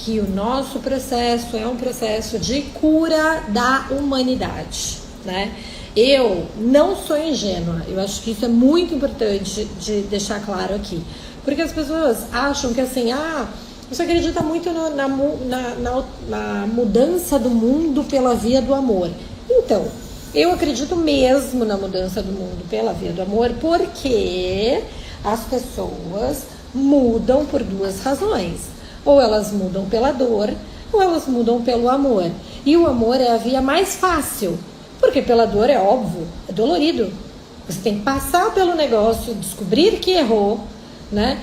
que o nosso processo é um processo de cura da humanidade, né? Eu não sou ingênua, eu acho que isso é muito importante de deixar claro aqui, porque as pessoas acham que assim, você acredita muito na mudança do mundo pela via do amor. Então, eu acredito mesmo na mudança do mundo pela via do amor, porque as pessoas mudam por duas razões. Ou elas mudam pela dor, ou elas mudam pelo amor. E o amor é a via mais fácil, porque pela dor é óbvio, é dolorido. Você tem que passar pelo negócio, descobrir que errou, né?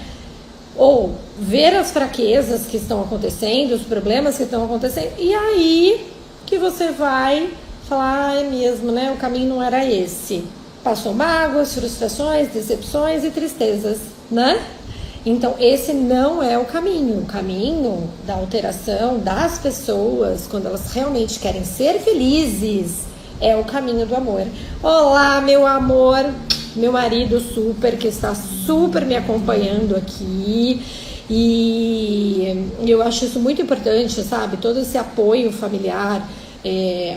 Ou ver as fraquezas que estão acontecendo, os problemas que estão acontecendo, e aí que você vai falar, é mesmo, né? O caminho não era esse. Passou mágoas, frustrações, decepções e tristezas, né? Então, esse não é o caminho. O caminho da alteração das pessoas, quando elas realmente querem ser felizes, é o caminho do amor. Olá, meu amor, meu marido super, que está super me acompanhando aqui. E eu acho isso muito importante, sabe? Todo esse apoio familiar,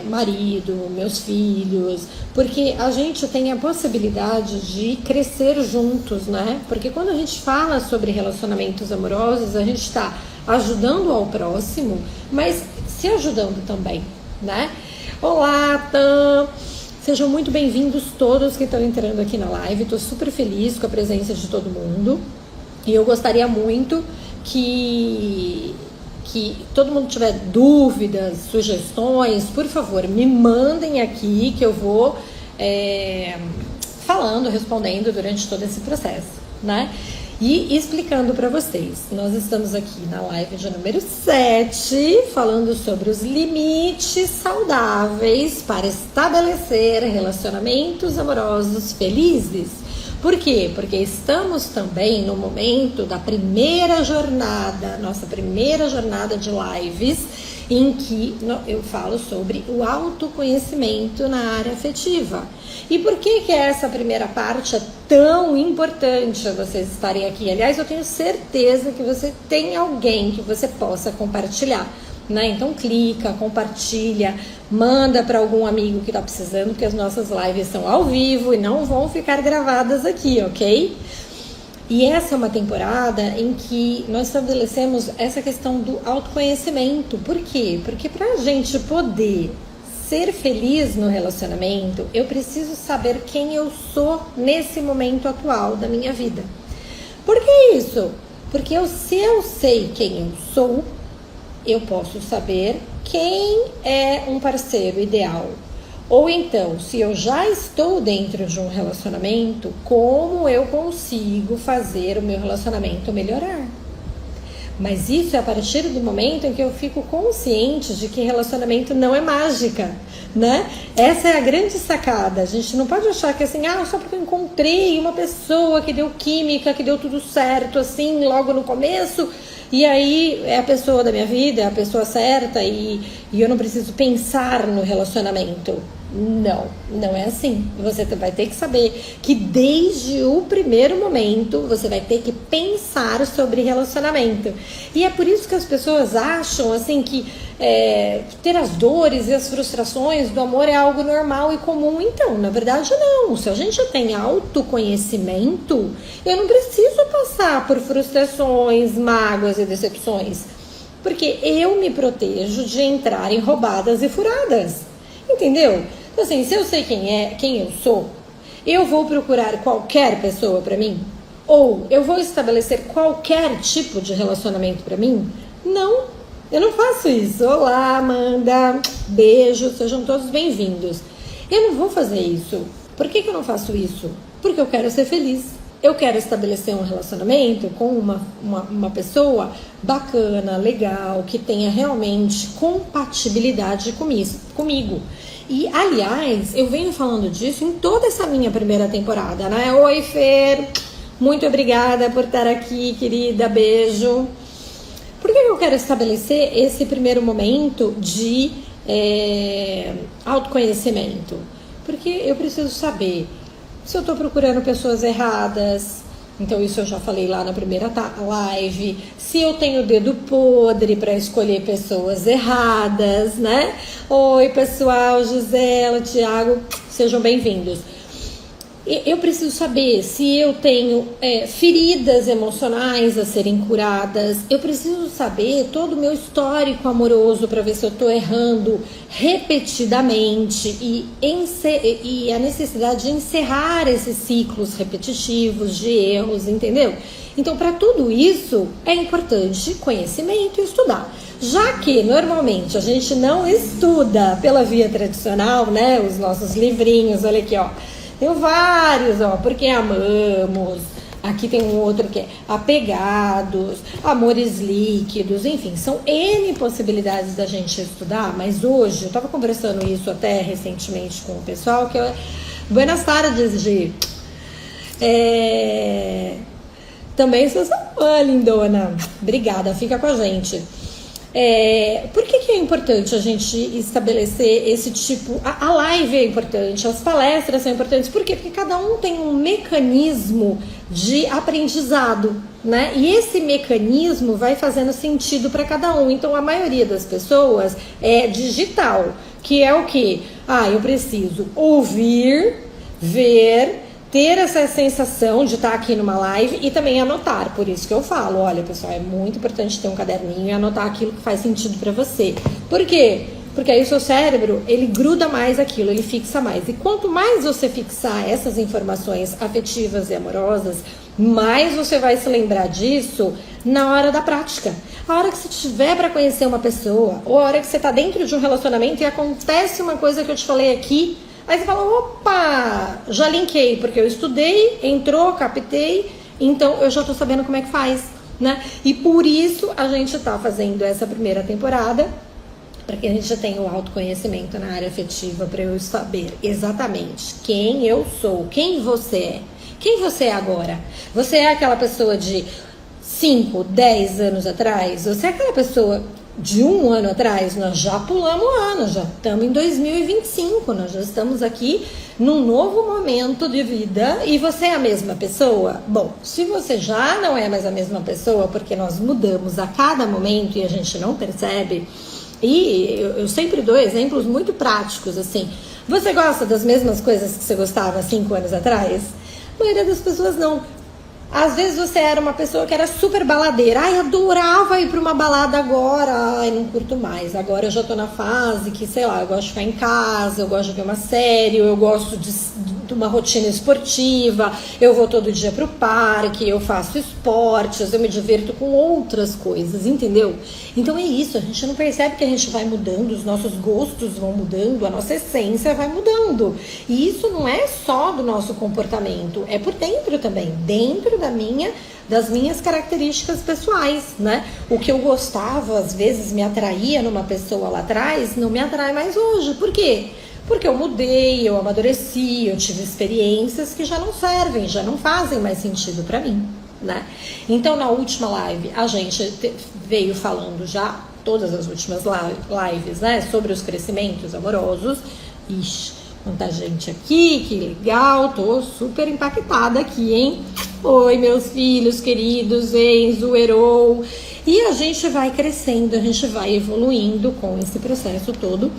marido, meus filhos, porque a gente tem a possibilidade de crescer juntos, né? Porque quando a gente fala sobre relacionamentos amorosos, a gente está ajudando ao próximo, mas se ajudando também, né? Olá, Tam! Sejam muito bem-vindos todos que estão entrando aqui na live. Estou super feliz com a presença de todo mundo e eu gostaria muito que todo mundo tiver dúvidas, sugestões, por favor, me mandem aqui que eu vou falando, respondendo durante todo esse processo, né? E explicando para vocês, nós estamos aqui na live de número 7, falando sobre os limites saudáveis para estabelecer relacionamentos amorosos felizes. Por quê? Porque estamos também no momento da primeira jornada, nossa primeira jornada de lives, em que eu falo sobre o autoconhecimento na área afetiva. E por que essa primeira parte é tão importante vocês estarem aqui? Aliás, eu tenho certeza que você tem alguém que você possa compartilhar, né? Então clica, compartilha, manda para algum amigo que está precisando, porque as nossas lives são ao vivo e não vão ficar gravadas aqui, ok? E essa é uma temporada em que nós estabelecemos essa questão do autoconhecimento. Por quê? Porque para a gente poder ser feliz no relacionamento, eu preciso saber quem eu sou nesse momento atual da minha vida. Por que isso? Porque se eu sei quem eu sou, eu posso saber quem é um parceiro ideal. Ou então, se eu já estou dentro de um relacionamento, como eu consigo fazer o meu relacionamento melhorar? Mas isso é a partir do momento em que eu fico consciente de que relacionamento não é mágica, né? Essa é a grande sacada. A gente não pode achar que assim, só porque eu encontrei uma pessoa que deu química, que deu tudo certo, assim, logo no começo, e aí é a pessoa da minha vida, é a pessoa certa e eu não preciso pensar no relacionamento. Não é assim. Você vai ter que saber que desde o primeiro momento você vai ter que pensar sobre relacionamento. E é por isso que as pessoas acham assim que ter as dores e as frustrações do amor é algo normal e comum. Então, na verdade não. Se a gente tem autoconhecimento, eu não preciso passar por frustrações, mágoas e decepções, porque eu me protejo de entrar em roubadas e furadas. Entendeu? Então, assim, se eu sei quem eu sou, eu vou procurar qualquer pessoa para mim? Ou eu vou estabelecer qualquer tipo de relacionamento para mim? Não, eu não faço isso. Olá, Amanda, beijo, sejam todos bem-vindos. Eu não vou fazer isso. Por que eu não faço isso? Porque eu quero ser feliz. Eu quero estabelecer um relacionamento com uma pessoa bacana, legal, que tenha realmente compatibilidade comigo. E, aliás, eu venho falando disso em toda essa minha primeira temporada, né? Oi, Fer, muito obrigada por estar aqui, querida, beijo. Por que eu quero estabelecer esse primeiro momento de autoconhecimento? Porque eu preciso saber se eu estou procurando pessoas erradas, Então isso eu já falei lá na primeira live. Se eu tenho dedo podre para escolher pessoas erradas, né? Oi, pessoal, Gisela, Thiago, sejam bem-vindos. Eu preciso saber se eu tenho feridas emocionais a serem curadas. Eu preciso saber todo o meu histórico amoroso para ver se eu estou errando repetidamente e a necessidade de encerrar esses ciclos repetitivos de erros, entendeu? Então, para tudo isso, é importante conhecimento e estudar. Já que, normalmente, a gente não estuda pela via tradicional, né? Os nossos livrinhos, olha aqui, ó. Tem vários, ó, porque amamos. Aqui tem um outro que é apegados, amores líquidos, enfim, são N possibilidades da gente estudar, mas hoje, eu estava conversando isso até recentemente com o pessoal, que é buenas tardes, Gi. Também sou sua fã, lindona. Obrigada, fica com a gente. Por que é importante a gente estabelecer esse tipo... A live é importante, as palestras são importantes. Por quê? Porque cada um tem um mecanismo de aprendizado, né? E esse mecanismo vai fazendo sentido para cada um. Então, a maioria das pessoas é digital, que é o quê? Eu preciso ouvir, ver... ter essa sensação de estar aqui numa live e também anotar. Por isso que eu falo, olha, pessoal, é muito importante ter um caderninho e anotar aquilo que faz sentido para você. Por quê? Porque aí o seu cérebro, ele gruda mais aquilo, ele fixa mais. E quanto mais você fixar essas informações afetivas e amorosas, mais você vai se lembrar disso na hora da prática. A hora que você tiver para conhecer uma pessoa, ou a hora que você está dentro de um relacionamento e acontece uma coisa que eu te falei aqui, aí você fala, opa, já linkei, porque eu estudei, entrou, captei, então eu já tô sabendo como é que faz, né? E por isso a gente tá fazendo essa primeira temporada, para que a gente tenha o autoconhecimento na área afetiva, para eu saber exatamente quem eu sou, quem você é. Quem você é agora? Você é aquela pessoa de 5, 10 anos atrás? Você é aquela pessoa... de um ano atrás? Nós já pulamos o ano, já estamos em 2025, nós já estamos aqui num novo momento de vida. E você é a mesma pessoa? Bom, se você já não é mais a mesma pessoa, porque nós mudamos a cada momento e a gente não percebe, e eu sempre dou exemplos muito práticos, assim, você gosta das mesmas coisas que você gostava 5 anos atrás? A maioria das pessoas não. Às vezes você era uma pessoa que era super baladeira. Adorava ir pra uma balada agora. Não curto mais. Agora eu já tô na fase que, sei lá, eu gosto de ficar em casa, eu gosto de ver uma série, eu gosto de uma rotina esportiva, eu vou todo dia pro parque, eu faço esportes, eu me divirto com outras coisas, entendeu? Então é isso, a gente não percebe que a gente vai mudando, os nossos gostos vão mudando, a nossa essência vai mudando. E isso não é só do nosso comportamento, é por dentro também, dentro das minhas características pessoais, né? O que eu gostava, às vezes me atraía numa pessoa lá atrás, não me atrai mais hoje. Por quê? Porque eu mudei, eu amadureci, eu tive experiências que já não servem, já não fazem mais sentido pra mim, né? Então, na última live, a gente veio falando já, todas as últimas lives, né? Sobre os crescimentos amorosos. Ixi, quanta gente aqui, que legal, tô super impactada aqui, hein? Oi, meus filhos queridos, Enzo, Herou. E a gente vai crescendo, a gente vai evoluindo com esse processo todo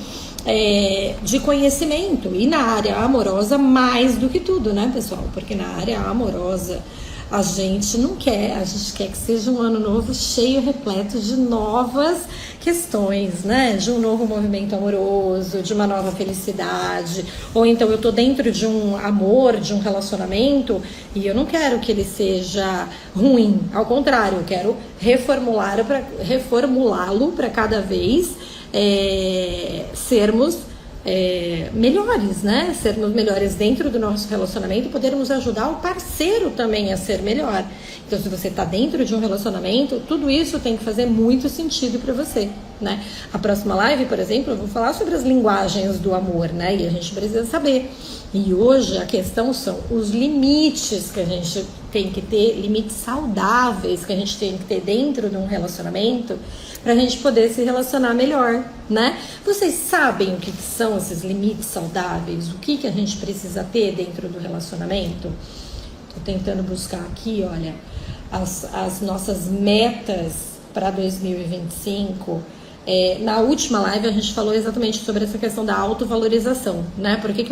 de conhecimento. E na área amorosa, mais do que tudo, né, pessoal? Porque na área amorosa, a gente não quer, a gente quer que seja um ano novo cheio, repleto de novas questões, né? De um novo movimento amoroso, de uma nova felicidade. Ou então eu tô dentro de um amor, de um relacionamento, e eu não quero que ele seja ruim. Ao contrário, eu quero reformulá-lo para cada vez sermos melhores, né? Sermos melhores dentro do nosso relacionamento e podermos ajudar o parceiro também a ser melhor. Então, se você está dentro de um relacionamento, tudo isso tem que fazer muito sentido para você, né? A próxima live, por exemplo, eu vou falar sobre as linguagens do amor, né? E a gente precisa saber. E hoje a questão são os limites que a gente tem que ter, limites saudáveis que a gente tem que ter dentro de um relacionamento, para a gente poder se relacionar melhor, né? Vocês sabem o que são esses limites saudáveis? O que a gente precisa ter dentro do relacionamento? Tô tentando buscar aqui, olha, as nossas metas para 2025. Na última live a gente falou exatamente sobre essa questão da autovalorização, né? Por que